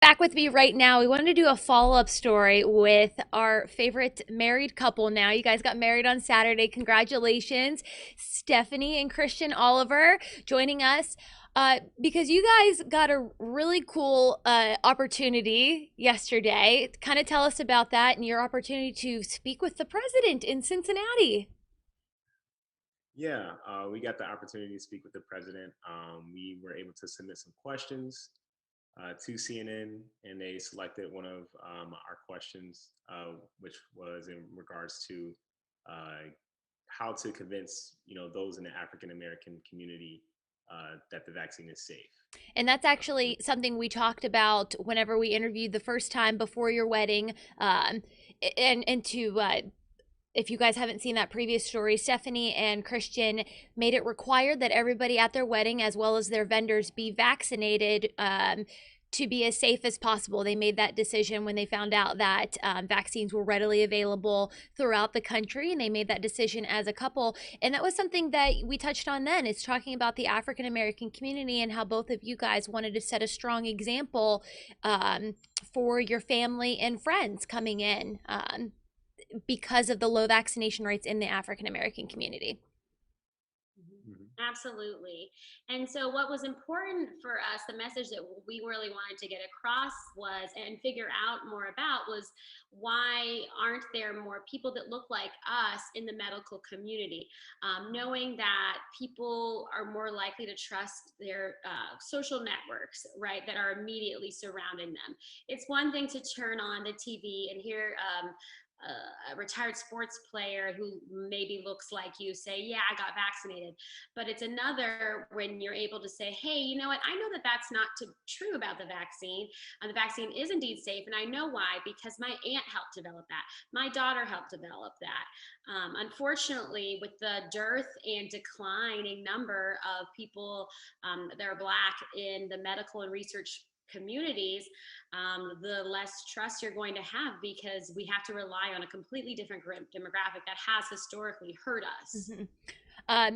Back with me right now. We wanted to do a follow-up story with our favorite married couple now. You guys got married on Saturday. Congratulations. Stephanie and Christian Oliver joining us because you guys got a really cool opportunity yesterday. Kind of tell us about that and your opportunity to speak with the president in Cincinnati. Yeah, we got the opportunity to speak with the president. We were able to submit some questions to CNN, and they selected one of our questions, which was in regards to uh, how to convince those in the African American community that the vaccine is safe. And that's actually something we talked about whenever we interviewed the first time before your wedding. And to if you guys haven't seen that previous story, Stephanie and Christian made it required that everybody at their wedding, as well as their vendors, be vaccinated to be as safe as possible. They made that decision when they found out that vaccines were readily available throughout the country, and they made that decision as a couple. And that was something that we touched on then. It's talking about the African American community and how both of you guys wanted to set a strong example for your family and friends coming in. Because of the low vaccination rates in the African American community. Mhm. Absolutely. And so, what was important for us, the message that we really wanted to get across was, and figure out more about, was why aren't there more people that look like us in the medical community? Knowing that people are more likely to trust their social networks, right, that are immediately surrounding them. It's one thing to turn on the TV and hear a retired sports player who maybe looks like you say, yeah, I got vaccinated. But it's another when you're able to say, hey, you know what? I know that that's not true about the vaccine. The vaccine is indeed safe. And I know why, because my aunt helped develop that. My daughter helped develop that. Unfortunately, with the dearth and declining number of people that are Black in the medical and research communities, the less trust you're going to have, because we have to rely on a completely different demographic that has historically hurt us. Mm-hmm.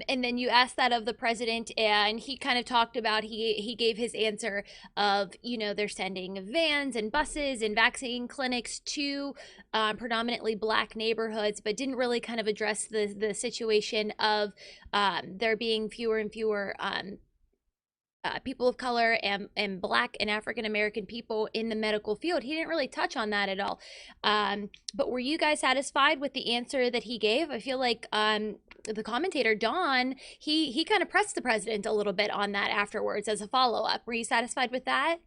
And then you asked that of the president, and he kind of talked about he gave his answer of they're sending vans and buses and vaccine clinics to predominantly Black neighborhoods, but didn't really kind of address the situation of there being fewer and fewer people of color and Black and African American people in the medical field. He didn't really touch on that at all. But were you guys satisfied with the answer that he gave? I feel like the commentator Don, he kind of pressed the president a little bit on that afterwards as a follow up. Were you satisfied with that?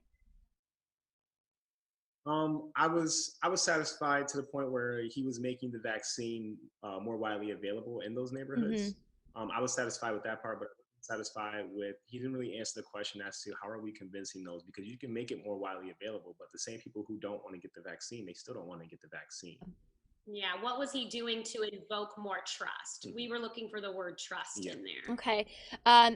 I was satisfied to the point where he was making the vaccine more widely available in those Mm-hmm. neighborhoods. I was satisfied with that part, but I wasn't satisfied with he didn't really answer the question as to how are we convincing those, because you can make it more widely available, but the same people who don't want to get the vaccine, they still don't want to get the vaccine. Yeah, what was he doing to invoke more trust? We Mhm. were looking for the word trust Yeah. in there. Okay.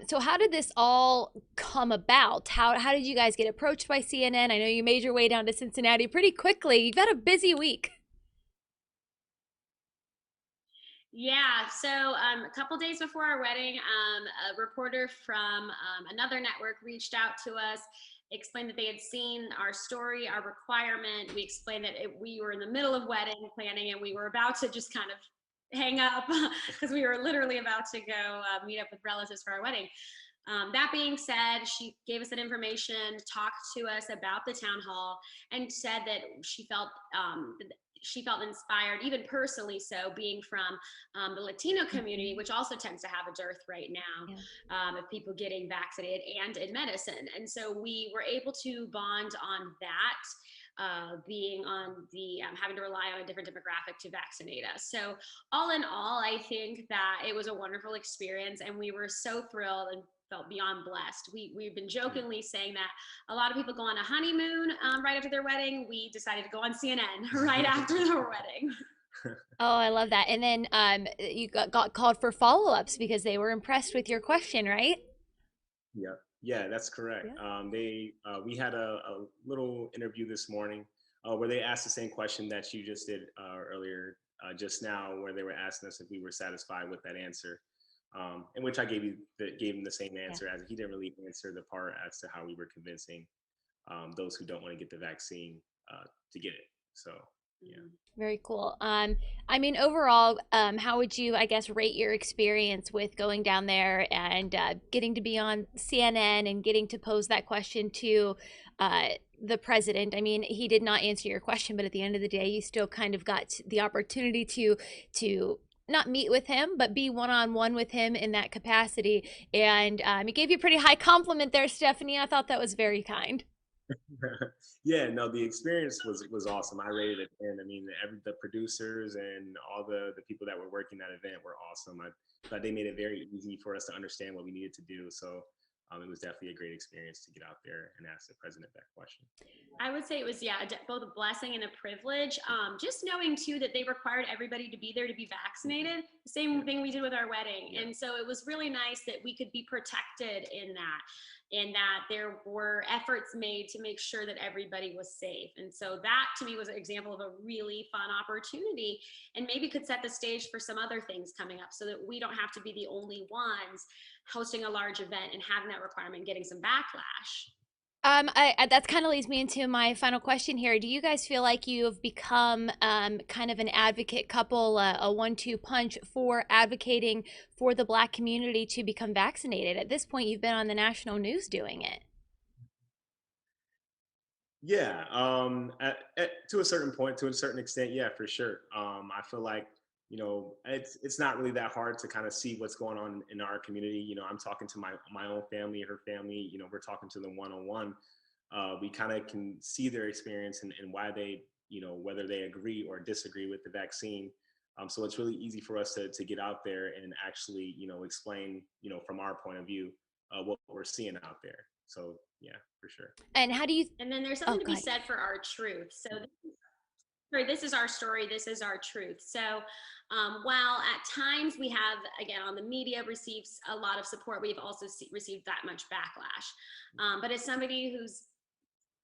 So how did this all come about? How did you guys get approached by CNN? I know you made your way down to Cincinnati pretty quickly. You've had a busy week. Yeah, so a couple days before our wedding, a reporter from another network reached out to us, explained that they had seen our story, our requirement. We explained that we were in the middle of wedding planning and we were about to just kind of hang up because we were literally about to go meet up with relatives for our wedding. That being said, she gave us that information, talked to us about the town hall, and said that she felt inspired, even personally so, being from the Latino community, which also tends to have a dearth right Yeah. now of people getting vaccinated and in medicine. And so we were able to bond on that, being on the having to rely on a different demographic to vaccinate us. So, all in all, I think that it was a wonderful experience, and we were so thrilled and felt beyond blessed. We've been jokingly saying that a lot of people go on a honeymoon right after their wedding. We decided to go on CNN right after their wedding. Oh, I love that. And then you got called for follow-ups because they were impressed with your question, right? Yeah, yeah, that's correct. Yeah. They We had a little interview this morning where they asked the same question that you just did earlier just now, where they were asking us if we were satisfied with that answer, in which I gave him the same Yeah. answer, as he didn't really answer the part as to how we were convincing those who don't want to get the vaccine to get it. So, yeah. Very cool. I mean, overall, how would you, I guess, rate your experience with going down there and getting to be on CNN and getting to pose that question to uh, the president? I mean, he did not answer your question, but at the end of the day, you still kind of got the opportunity to not meet with him, but be one-on-one with him in that capacity. And he gave you a pretty high compliment there, Stephanie. I thought that was very kind. Yeah, no, the experience was awesome. I rated it 10. I mean, the producers and all the people that were working that event were awesome. I thought they made it very easy for us to understand what we needed to do. So it was definitely a great experience to get out there and ask the president that question. I would say it was, yeah, both a blessing and a privilege. Just knowing too that they required everybody to be there to be vaccinated, the same thing we did with our wedding. And so it was really nice that we could be protected in that there were efforts made to make sure that everybody was safe. And so that to me was an example of a really fun opportunity, and maybe could set the stage for some other things coming up so that we don't have to be the only ones hosting a large event and having that requirement and getting some backlash. That kind of leads me into my final question here. Do you guys feel like you have become kind of an advocate couple, a one-two punch for advocating for the Black community to become vaccinated? At this point, you've been on the national news doing it. Yeah, to a certain point, to a certain extent, yeah, for sure. I feel like it's not really that hard to kind of see what's going on in our community. I'm talking to my own family, her family. We're talking to them one on one. We kind of can see their experience and why they, whether they agree or disagree with the vaccine. So it's really easy for us to get out there and actually, explain, from our point of view, what we're seeing out there. So yeah, for sure. And how do you? And then there's Oh, something to go be ahead. said for our truth. So sorry, this is our story, this is our truth. So while at times we have, again, on the media receives a lot of support, we've also received that much backlash. But as somebody who's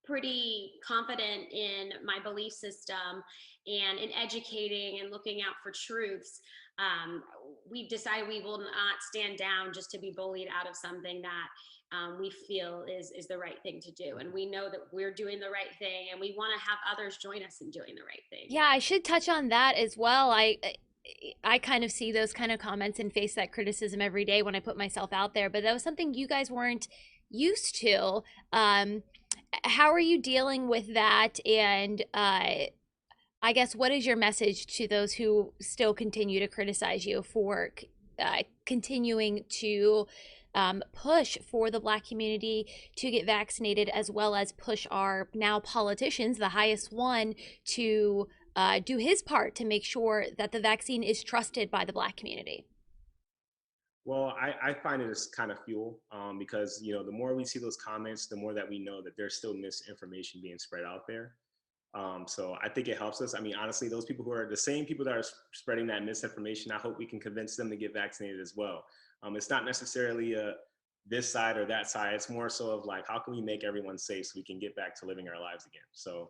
pretty confident in my belief system and in educating and looking out for truths, we've decided we will not stand down just to be bullied out of something that we feel is the right thing to do. And we know that we're doing the right thing, and we want to have others join us in doing the right thing. Yeah, I should touch on that as well. I kind of see those kind of comments and face that criticism every day when I put myself out there, but that was something you guys weren't used to. Um, how are you dealing with that? And I guess what is your message to those who still continue to criticize you for continuing to push for the Black community to get vaccinated, as well as push our now politicians, the highest one, to do his part to make sure that the vaccine is trusted by the Black community? Well, I find it as kind of fuel, because the more we see those comments, the more that we know that there's still misinformation being spread out there. So I think it helps us. I mean, honestly, those people who are the same people that are spreading that misinformation, I hope we can convince them to get vaccinated as well. It's not necessarily this side or that side. It's more so of like, how can we make everyone safe so we can get back to living our lives again? So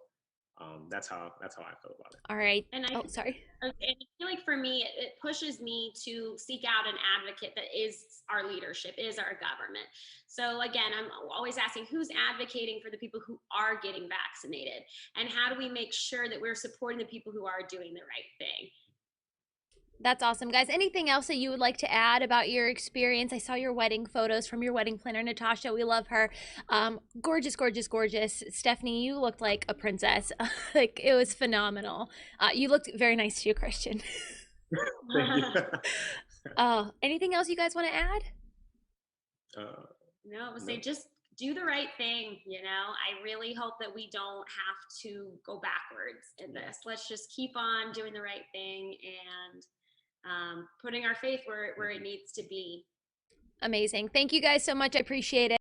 that's how I feel about it. All right. And Oh, sorry. and I feel like for me, it pushes me to seek out an advocate that is our leadership, is our government. So again, I'm always asking who's advocating for the people who are getting vaccinated, and how do we make sure that we're supporting the people who are doing the right thing. That's awesome, guys. Anything else that you would like to add about your experience? I saw your wedding photos from your wedding planner, Natasha. We love her. Gorgeous, gorgeous, gorgeous. Stephanie, you looked like a princess. Like, it was phenomenal. You looked very nice to you, Christian. Thank you. Oh, anything else you guys want to add? No, I would No. say just do the right thing. I really hope that we don't have to go backwards in this. Let's just keep on doing the right thing and putting our faith where it needs to be. Amazing. Thank you guys so much. I appreciate it.